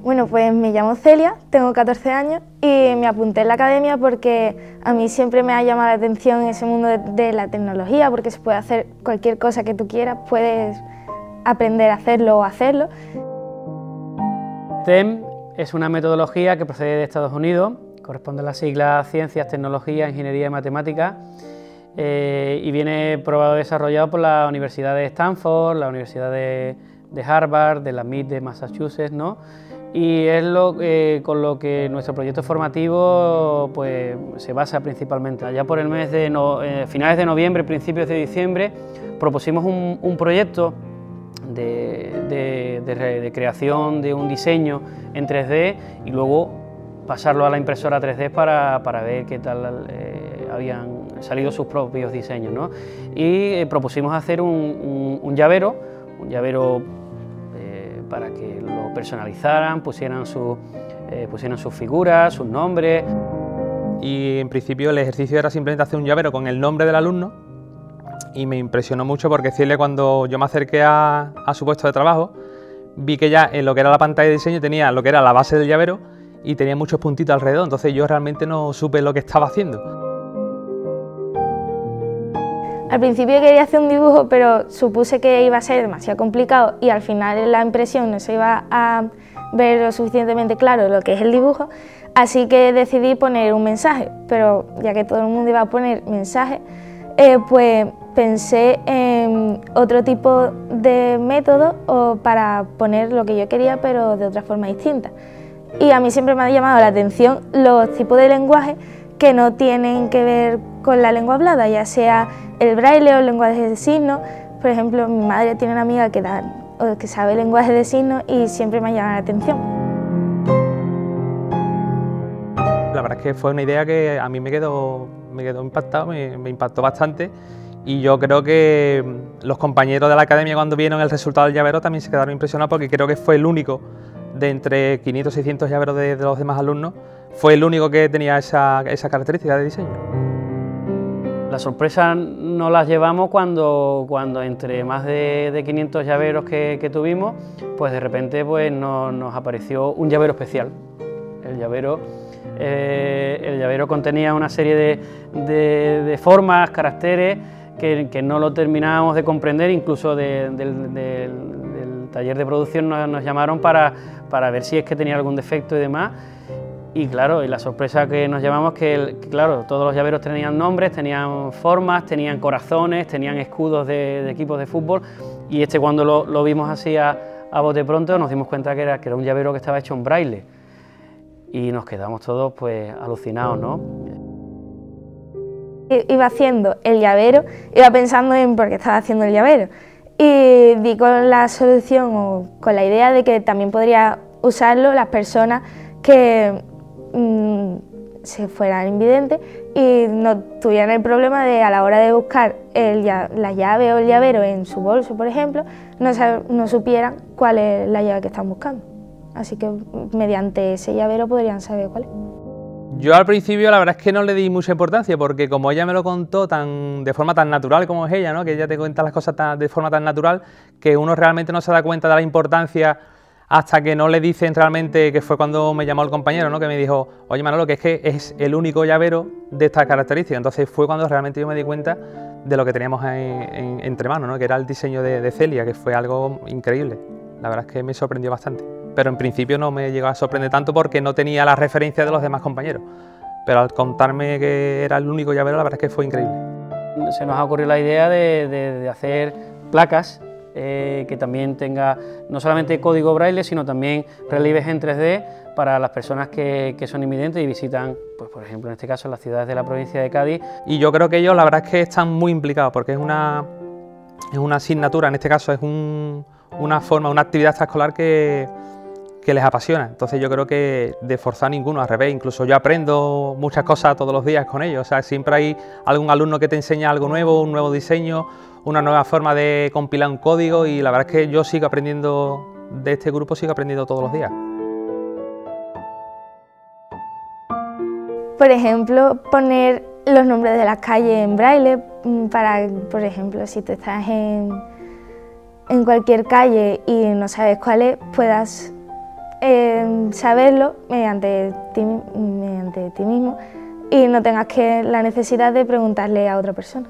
Bueno, pues me llamo Celia, tengo 14 años y me apunté en la academia porque a mí siempre me ha llamado la atención ese mundo de la tecnología, porque se puede hacer cualquier cosa que tú quieras, puedes aprender a hacerlo o hacerlo. STEM es una metodología que procede de Estados Unidos, corresponde a las siglas Ciencias, Tecnología, Ingeniería y Matemáticas, y viene probado y desarrollado por la Universidad de Stanford, la Universidad de Harvard, de la MIT de Massachusetts, ¿no? Y es con lo que nuestro proyecto formativo pues, se basa principalmente. Allá por el mes de finales de noviembre, principios de diciembre, propusimos un proyecto de creación de un diseño en 3D y luego pasarlo a la impresora 3D para ver qué tal habían salido sus propios diseños, ¿no? Y propusimos hacer un llavero para que lo personalizaran, pusieran sus figuras, sus nombres. Y en principio el ejercicio era simplemente hacer un llavero con el nombre del alumno y me impresionó mucho porque decirle, cuando yo me acerqué a su puesto de trabajo, vi que ya en lo que era la pantalla de diseño tenía lo que era la base del llavero y tenía muchos puntitos alrededor, entonces yo realmente no supe lo que estaba haciendo. Al principio quería hacer un dibujo, pero supuse que iba a ser demasiado complicado y al final en la impresión no se iba a ver lo suficientemente claro lo que es el dibujo, así que decidí poner un mensaje, pero ya que todo el mundo iba a poner mensaje, pues pensé en otro tipo de método para poner lo que yo quería, pero de otra forma distinta. Y a mí siempre me ha llamado la atención los tipos de lenguaje que no tienen que ver con la lengua hablada, ya sea el braille o el lenguaje de signos. Por ejemplo, mi madre tiene una amiga que sabe lenguaje de signos y siempre me ha llamado la atención. La verdad es que fue una idea que a mí me quedó impactado, me impactó bastante, y yo creo que los compañeros de la academia, cuando vieron el resultado del llavero, también se quedaron impresionados, porque creo que fue el único de entre 500 y 600 llaveros de los demás alumnos, fue el único que tenía esa característica de diseño. La sorpresa nos la llevamos cuando entre más de 500 llaveros que tuvimos, pues de repente pues nos apareció un llavero especial. El llavero contenía una serie de formas, caracteres que no lo terminábamos de comprender, incluso del taller de producción nos llamaron para ver si es que tenía algún defecto y demás. Y claro, y la sorpresa que nos llevamos que claro, todos los llaveros tenían nombres, tenían formas, tenían corazones, tenían escudos de equipos de fútbol, y cuando lo vimos así a bote pronto nos dimos cuenta que era un llavero que estaba hecho en braille y nos quedamos todos pues alucinados, ¿no? Iba haciendo el llavero, iba pensando en por qué estaba haciendo el llavero y di con la solución o con la idea de que también podría usarlo las personas que se fueran invidentes y no tuvieran el problema de, a la hora de buscar la llave o el llavero en su bolso, por ejemplo, no supieran cuál es la llave que están buscando. Así que mediante ese llavero podrían saber cuál es. Yo al principio la verdad es que no le di mucha importancia, porque como ella me lo contó de forma tan natural como es ella, ¿no? Que ella te cuenta las cosas de forma tan natural, que uno realmente no se da cuenta de la importancia hasta que no le dicen realmente, que fue cuando me llamó el compañero, ¿no? Que me dijo, oye Manolo, que es el único llavero de estas características. Entonces fue cuando realmente yo me di cuenta de lo que teníamos entre manos, ¿no? Que era el diseño de Celia, que fue algo increíble. La verdad es que me sorprendió bastante. Pero en principio no me llegó a sorprender tanto porque no tenía la referencia de los demás compañeros. Pero al contarme que era el único llavero, la verdad es que fue increíble. Se nos ha ocurrido la idea de hacer placas que también tenga no solamente código braille, sino también relieves en 3D para las personas que son invidentes y visitan, pues, por ejemplo, en este caso, las ciudades de la provincia de Cádiz. Y yo creo que ellos, la verdad es que están muy implicados, porque es una asignatura, en este caso es una actividad extraescolar que les apasiona. Entonces yo creo que de forzar ninguno, al revés, incluso yo aprendo muchas cosas todos los días con ellos. O sea, siempre hay algún alumno que te enseña algo nuevo, un nuevo diseño, una nueva forma de compilar un código, y la verdad es que yo sigo aprendiendo de este grupo, sigo aprendiendo todos los días. Por ejemplo, poner los nombres de las calles en braille para, por ejemplo, si tú estás en cualquier calle y no sabes cuál es, puedas saberlo mediante ti mismo y no tengas la necesidad de preguntarle a otra persona.